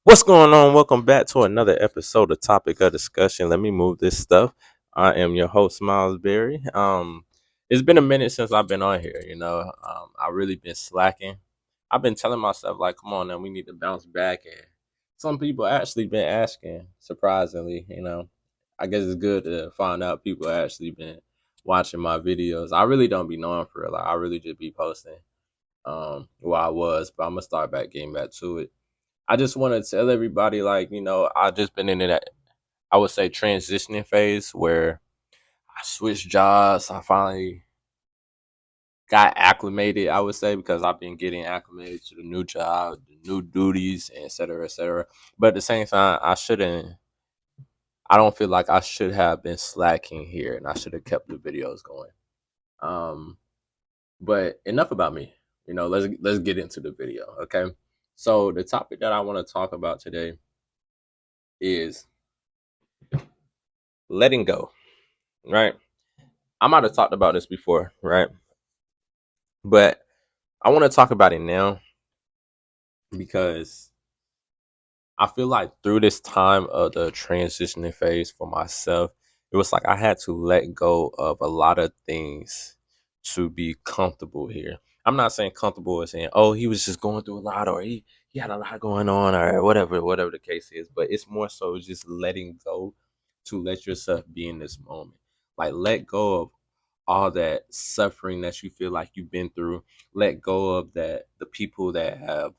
What's going on? Welcome back to another episode of Topic of Discussion. Let me move this stuff. I am your host, Miles Berry. It's been a minute since I've been on here. I really been slacking. I've been telling myself like, come on, now we need to bounce back. And some people actually been asking. Surprisingly, I guess it's good to find out people actually been watching my videos. I really don't be knowing for real. Like, I really just be posting where I was, but I'm gonna start back getting back to it. I just want to tell everybody, like, I just been in that, I would say, transitioning phase where I switched jobs. I finally got acclimated, I would say, because I've been getting acclimated to the new job, the new duties, and et cetera, et cetera. But at the same time, I don't feel like I should have been slacking here and I should have kept the videos going. Um, but enough about me. Let's get into the video, okay? So the topic that I want to talk about today is letting go, right? I might have talked about this before, right? But I want to talk about it now because I feel like through this time of the transitioning phase for myself, it was like I had to let go of a lot of things to be comfortable here. I'm not saying comfortable as saying, oh, he was just going through a lot or he had a lot going on or whatever the case is. But it's more so just letting go to let yourself be in this moment. Like let go of all that suffering that you feel like you've been through. Let go of that the people that have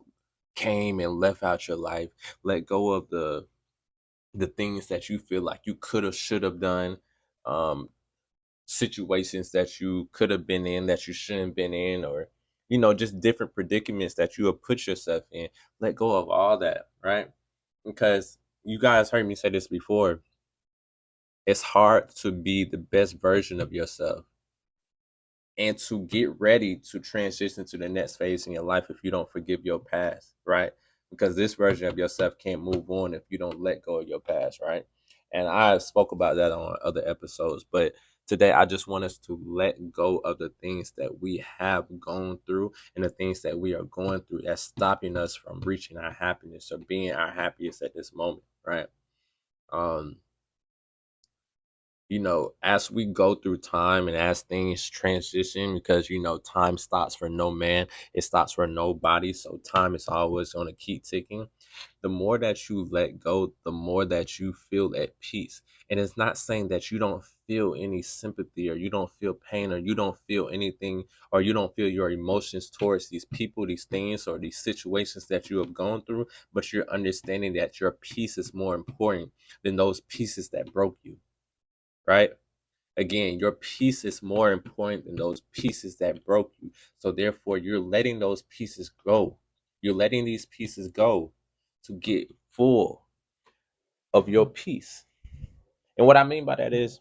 came and left out your life. Let go of the things that you feel like you could have should have done. Um Situations that you could have been in that you shouldn't been in, or just different predicaments that you have put yourself in. Let go of all that, right? Because you guys heard me say this before. It's hard to be the best version of yourself and to get ready to transition to the next phase in your life if you don't forgive your past, right? Because this version of yourself can't move on if you don't let go of your past, right? And I spoke about that on other episodes, but today I just want us to let go of the things that we have gone through and the things that we are going through that's stopping us from reaching our happiness or being our happiest at this moment, right? Um, as we go through time and as things transition, because time stops for no man, it stops for nobody. So time is always going to keep ticking. The more that you let go, the more that you feel at peace. And it's not saying that you don't feel any sympathy or you don't feel pain or you don't feel anything or you don't feel your emotions towards these people, these things, or these situations that you have gone through, but you're understanding that your peace is more important than those pieces that broke you, right? Again, your peace is more important than those pieces that broke you. So therefore, you're letting those pieces go. You're letting these pieces go to get full of your peace. And what I mean by that is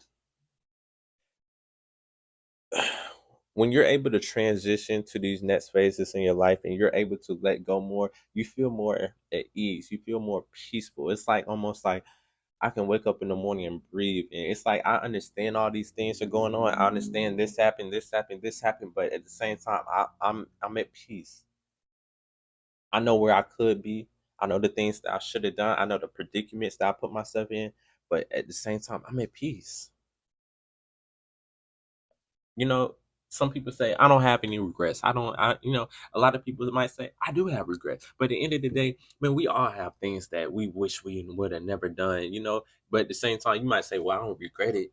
when you're able to transition to these next phases in your life and you're able to let go more, you feel more at ease. You feel more peaceful. It's like almost like I can wake up in the morning and breathe. And it's like I understand all these things are going on. I understand this happened, this happened, this happened, but at the same time, I'm at peace. I know where I could be. I know the things that I should have done. I know the predicaments that I put myself in. But at the same time, I'm at peace. you know some people say I don't have any regrets. I don't I you know A lot of people might say I do have regrets, but at the end of the day, man, we all have things that we wish we would have never done. But at the same time, you might say, well, I don't regret it.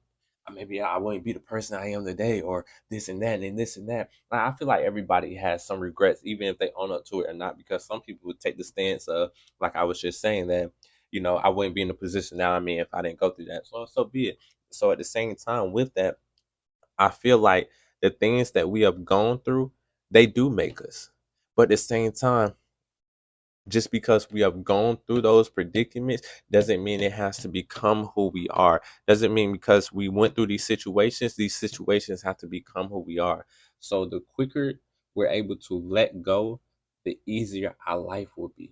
Maybe I wouldn't be the person I am today, or this and that and this and that. Like, I feel like everybody has some regrets, even if they own up to it or not, because some people would take the stance of, like I was just saying, that I wouldn't be in the position now I'm in if I didn't go through that. So be it. So at the same time, with that, I feel like the things that we have gone through, they do make us. But at the same time, just because we have gone through those predicaments doesn't mean it has to become who we are. Doesn't mean because we went through these situations have to become who we are. So the quicker we're able to let go, the easier our life will be,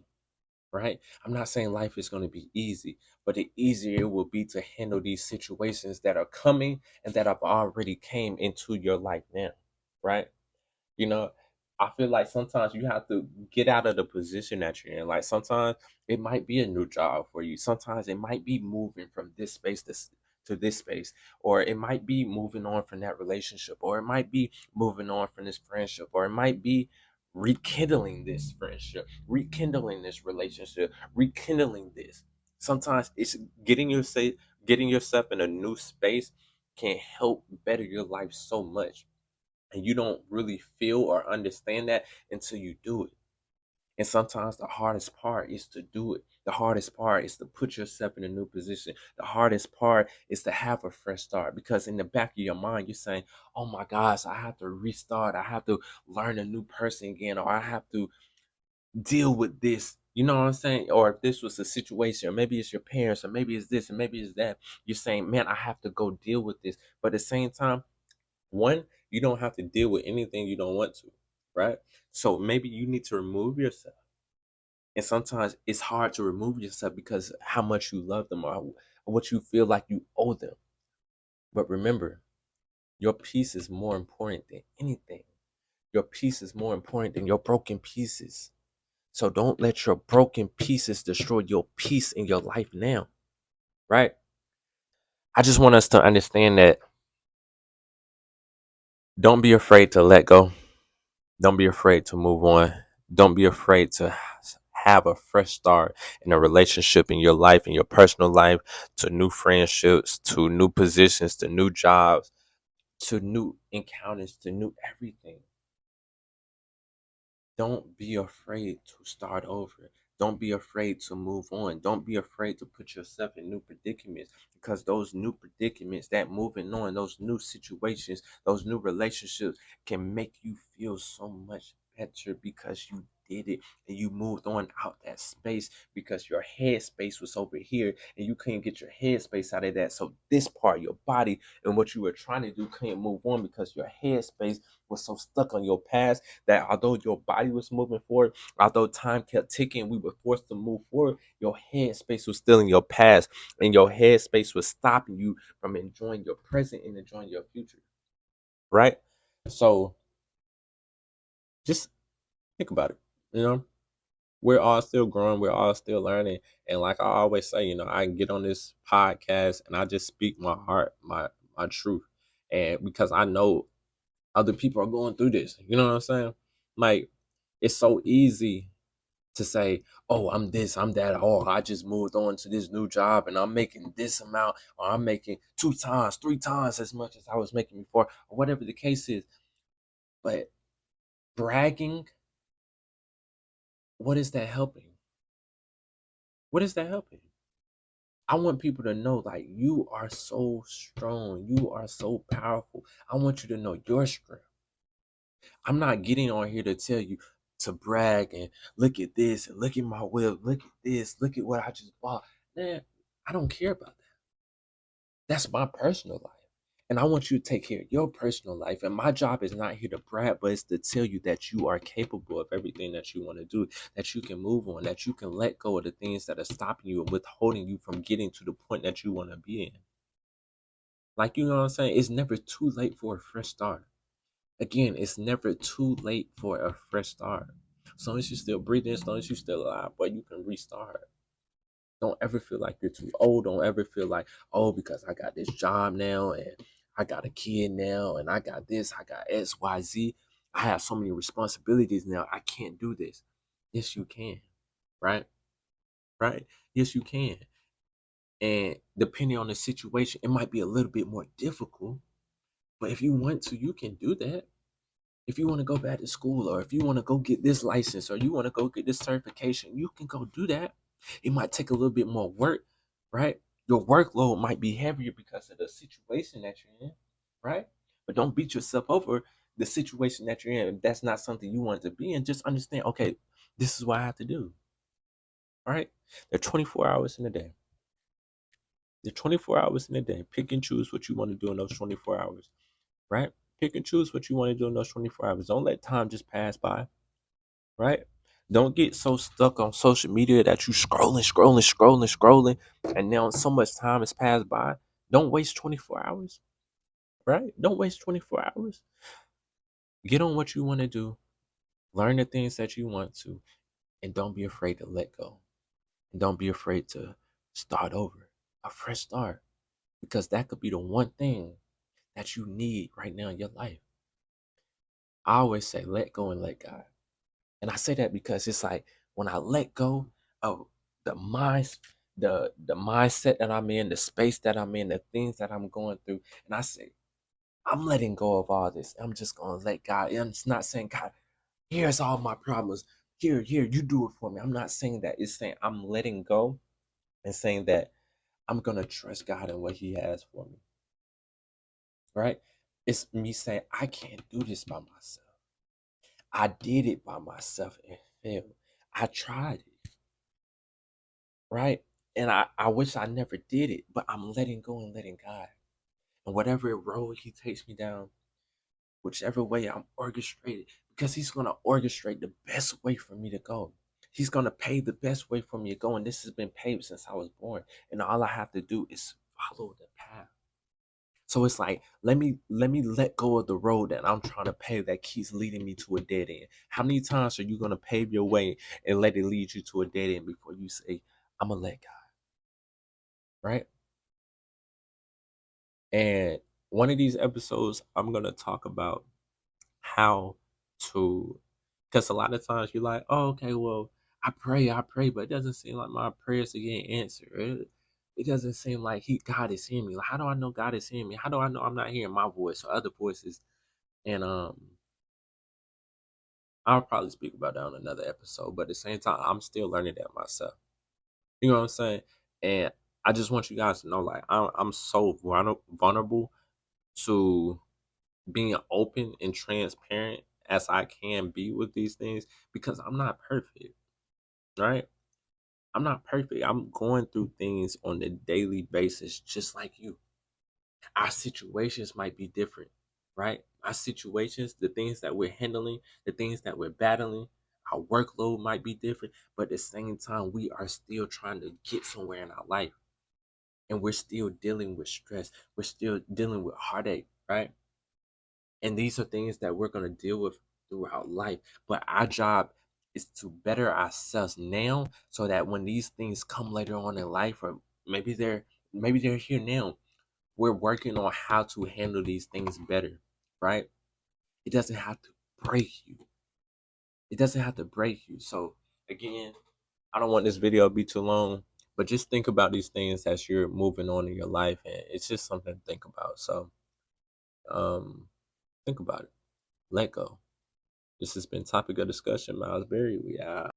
right? I'm not saying life is going to be easy, but the easier it will be to handle these situations that are coming and that have already came into your life now, right? You know, I feel like sometimes you have to get out of the position that you're in. Like sometimes it might be a new job for you. Sometimes it might be moving from this space to this space, or it might be moving on from that relationship, or it might be moving on from this friendship, or it might be rekindling this friendship, rekindling this relationship, rekindling this. Sometimes it's getting yourself in a new space can help better your life so much, and you don't really feel or understand that until you do it. And sometimes the hardest part is to do it. The hardest part is to put yourself in a new position. The hardest part is to have a fresh start, because in the back of your mind, you're saying, oh my gosh, I have to restart. I have to learn a new person again, or I have to deal with this. You know what I'm saying? Or if this was a situation, or maybe it's your parents, or maybe it's this, and maybe it's that, you're saying, man, I have to go deal with this. But at the same time, one, you don't have to deal with anything you don't want to, right? So maybe you need to remove yourself. And sometimes it's hard to remove yourself because how much you love them, or what you feel like you owe them. But remember, your peace is more important than anything. Your peace is more important than your broken pieces. So don't let your broken pieces destroy your peace in your life now, right? I just want us to understand that don't be afraid to let go. Don't be afraid to move on. Don't be afraid to have a fresh start in a relationship, in your life, in your personal life, to new friendships, to new positions, to new jobs, to new encounters, to new everything. Don't be afraid to start over. Don't be afraid to move on. Don't be afraid to put yourself in new predicaments, because those new predicaments, that moving on, those new situations, those new relationships can make you feel so much better because you did it and you moved on out that space, because your head space was over here and you couldn't get your head space out of that. So this part, your body and what you were trying to do couldn't move on because your head space was so stuck on your past, that although your body was moving forward, although time kept ticking, we were forced to move forward, your headspace was still in your past, and your headspace was stopping you from enjoying your present and enjoying your future, right? So just think about it. You know, we're all still growing, we're all still learning. And like I always say, I can get on this podcast and I just speak my heart, my truth. And because I know other people are going through this, you know what I'm saying? Like, it's so easy to say, oh, I'm this, I'm that, oh, I just moved on to this new job and I'm making this amount, or I'm making 2 times, 3 times as much as I was making before, or whatever the case is. But bragging, what is that helping? What is that helping? I want people to know, like, you are so strong, you are so powerful. I want you to know your strength. I'm not getting on here to tell you to brag and look at this and look at my whip, look at this, look at what I just bought. Man, I don't care about that. That's my personal life. And I want you to take care of your personal life. And my job is not here to brag, but it's to tell you that you are capable of everything that you want to do, that you can move on, that you can let go of the things that are stopping you and withholding you from getting to the point that you want to be in. Like, you know what I'm saying? It's never too late for a fresh start. Again, it's never too late for a fresh start. As long as you're still breathing, as long as you're still alive, boy, you can restart. Don't ever feel like you're too old. Don't ever feel like, oh, because I got this job now and I got a kid now and I got this, I got X, Y, Z. I have so many responsibilities now. I can't do this. Yes, you can. Right? Right? Yes, you can. And depending on the situation, it might be a little bit more difficult. But if you want to, you can do that. If you want to go back to school, or if you want to go get this license, or you want to go get this certification, you can go do that. It might take a little bit more work, right? Your workload might be heavier because of the situation that you're in, right? But don't beat yourself over the situation that you're in. If that's not something you want to be in, just understand, okay, this is what I have to do, right? There are 24 hours in a day. There are 24 hours in a day. Pick and choose what you want to do in those 24 hours, right? Pick and choose what you want to do in those 24 hours. Don't let time just pass by, right? Don't get so stuck on social media that you scrolling, and now so much time has passed by. Don't waste 24 hours, right? Don't waste 24 hours. Get on what you want to do. Learn the things that you want to, and don't be afraid to let go. And don't be afraid to start over, a fresh start, because that could be the one thing that you need right now in your life. I always say, let go and let God. And I say that because it's like when I let go of the mind, the mindset that I'm in, the space that I'm in, the things that I'm going through, and I say, I'm letting go of all this. I'm just gonna let God. And it's not saying, God, here's all my problems. Here, you do it for me. I'm not saying that. It's saying I'm letting go and saying that I'm gonna trust God and what He has for me. Right? It's me saying I can't do this by myself. I did it by myself and failed. I tried it, right? And I wish I never did it, but I'm letting go and letting God. And whatever road He takes me down, whichever way I'm orchestrated, because He's going to orchestrate the best way for me to go. He's going to pave the best way for me to go. And this has been paved since I was born. And all I have to do is follow the path. So it's like, let me let go of the road that I'm trying to pave that keeps leading me to a dead end. How many times are you gonna pave your way and let it lead you to a dead end before you say, I'm gonna let God, right? And one of these episodes, I'm gonna talk about how to, because a lot of times you're like, oh, okay, well, I pray, but it doesn't seem like my prayers are getting answered. It doesn't seem like God is hearing me. Like, how do I know God is hearing me? How do I know I'm not hearing my voice or other voices? And I'll probably speak about that on another episode, but at the same time, I'm still learning that myself. You know what I'm saying? And I just want you guys to know, like, I'm so vulnerable to being open and transparent as I can be with these things because I'm not perfect, right? I'm not perfect. I'm going through things on a daily basis, just like you. Our situations might be different, right? Our situations, the things that we're handling, the things that we're battling, our workload might be different, but at the same time, we are still trying to get somewhere in our life. And we're still dealing with stress. We're still dealing with heartache, right? And these are things that we're going to deal with throughout life. But our job is to better ourselves now so that when these things come later on in life, or maybe they're here now, we're working on how to handle these things better, right? It doesn't have to break you. It doesn't have to break you. So again, I don't want this video to be too long, but just think about these things as you're moving on in your life, and it's just something to think about. So um think about it. Let go. This has been topic of discussion, Miles Berry. We out.